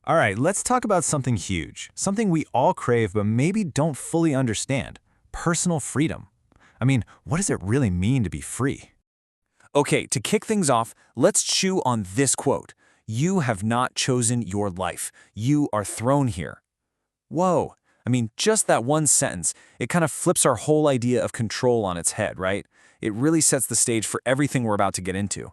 All right, let's talk about something huge, something we all crave but maybe don't fully understand: personal freedom. I mean, what does it really mean to be free? Okay, to kick things off, let's chew on this quote. You have not chosen your life. You are thrown here. Whoa. I mean, just that one sentence, it kind of flips our whole idea of control on its head, right? It really sets the stage for everything we're about to get into.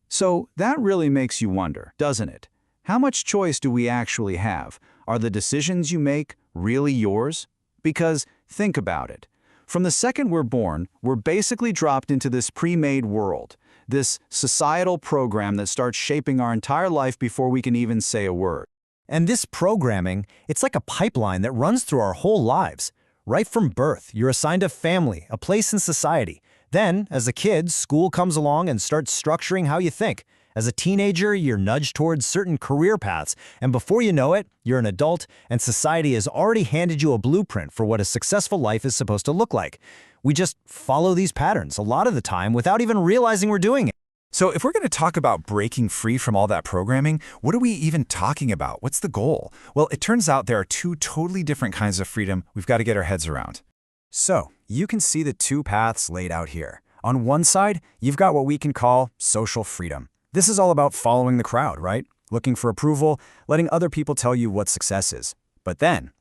So that really makes you wonder, doesn't it? How much choice do we actually have? Are the decisions you make really yours? Because think about it. From the second we're born, we're basically dropped into this pre-made world, this societal program that starts shaping our entire life before we can even say a word. And this programming, it's like a pipeline that runs through our whole lives. Right from birth, you're assigned a family, a place in society. Then, as a kid, school comes along and starts structuring how you think. As a teenager, you're nudged towards certain career paths, and before you know it, you're an adult, and society has already handed you a blueprint for what a successful life is supposed to look like. We just follow these patterns a lot of the time without even realizing we're doing it. So if we're going to talk about breaking free from all that programming, what are we even talking about? What's the goal? Well, it turns out there are two totally different kinds of freedom we've got to get our heads around. So you can see the two paths laid out here. On one side, you've got what we can call social freedom. This is all about following the crowd, right? Looking for approval, letting other people tell you what success is. But then,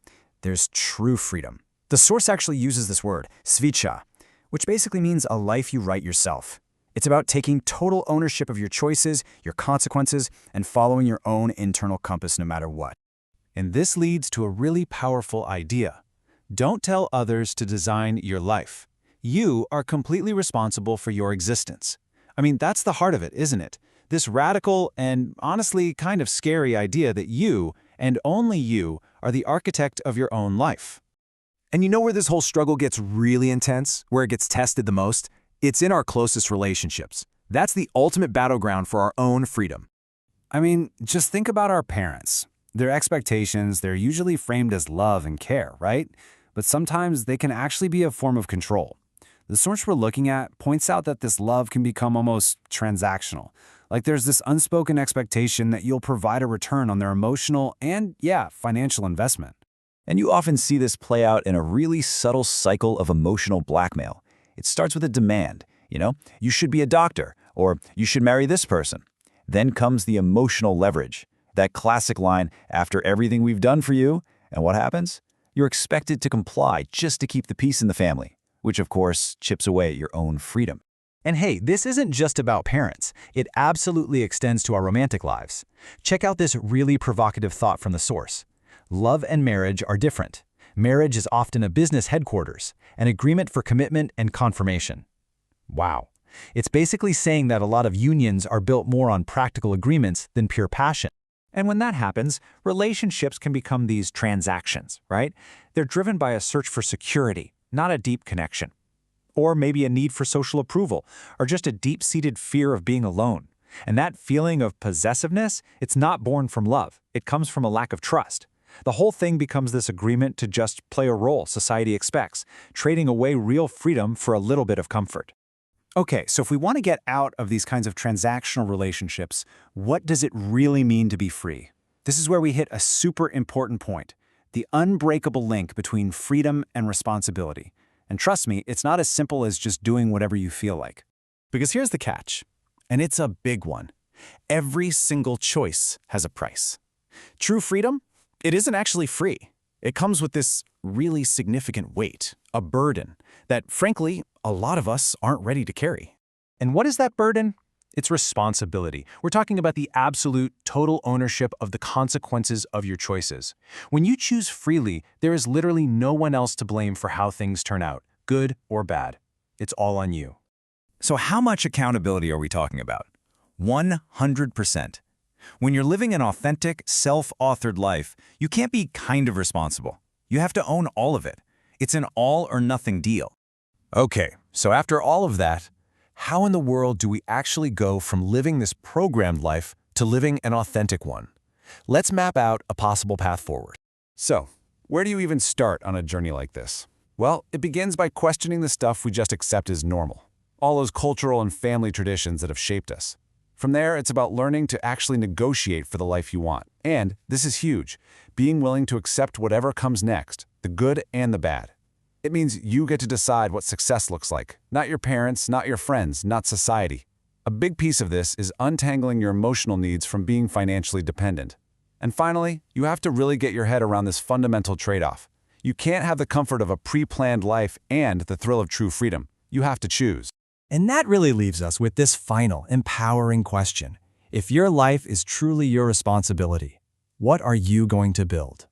there's true freedom. The source actually uses this word, svicha, which basically means a life you write yourself. It's about taking total ownership of your choices, your consequences, and following your own internal compass no matter what. And this leads to a really powerful idea. Don't tell others to design your life. You are completely responsible for your existence. I mean, that's the heart of it, isn't it? This radical and honestly kind of scary idea that you, and only you, are the architect of your own life. And you know where this whole struggle gets really intense, where it gets tested the most? It's in our closest relationships. That's the ultimate battleground for our own freedom. I mean, just think about our parents. Their expectations, they're usually framed as love and care, right? But sometimes they can actually be a form of control. The source we're looking at points out that this love can become almost transactional. Like there's this unspoken expectation that you'll provide a return on their emotional and, financial investment. And you often see this play out in a really subtle cycle of emotional blackmail. It starts with a demand, you should be a doctor, or you should marry this person. Then comes the emotional leverage, that classic line, after everything we've done for you, and what happens? You're expected to comply just to keep the peace in the family, which of course chips away at your own freedom. And hey, this isn't just about parents. It absolutely extends to our romantic lives. Check out this really provocative thought from the source. Love and marriage are different. Marriage is often a business headquarters, an agreement for commitment and confirmation. Wow. It's basically saying that a lot of unions are built more on practical agreements than pure passion. And when that happens, relationships can become these transactions, right? They're driven by a search for security, not a deep connection. Or maybe a need for social approval, or just a deep-seated fear of being alone. And that feeling of possessiveness, it's not born from love. It comes from a lack of trust. The whole thing becomes this agreement to just play a role society expects, trading away real freedom for a little bit of comfort. Okay, so if we want to get out of these kinds of transactional relationships, what does it really mean to be free? This is where we hit a super important point, the unbreakable link between freedom and responsibility. And trust me, it's not as simple as just doing whatever you feel like. Because here's the catch, and it's a big one. Every single choice has a price. True freedom? It isn't actually free. It comes with this really significant weight, a burden, that frankly, a lot of us aren't ready to carry. And what is that burden? It's responsibility. We're talking about the absolute, total ownership of the consequences of your choices. When you choose freely, there is literally no one else to blame for how things turn out, good or bad. It's all on you. So how much accountability are we talking about? 100%. When you're living an authentic, self-authored life, you can't be kind of responsible. You have to own all of it. It's an all-or-nothing deal. Okay, so after all of that, how in the world do we actually go from living this programmed life to living an authentic one? Let's map out a possible path forward. So, where do you even start on a journey like this? Well, it begins by questioning the stuff we just accept as normal. All those cultural and family traditions that have shaped us. From there, it's about learning to actually negotiate for the life you want And, this is huge, being willing to accept whatever comes next, the good and the bad. It means you get to decide what success looks like, not your parents, not your friends, not society. A big piece of this is untangling your emotional needs from being financially dependent. And finally, you have to really get your head around this fundamental trade-off. You can't have the comfort of a pre-planned life and the thrill of true freedom. You have to choose. And that really leaves us with this final, empowering question. If your life is truly your responsibility, what are you going to build?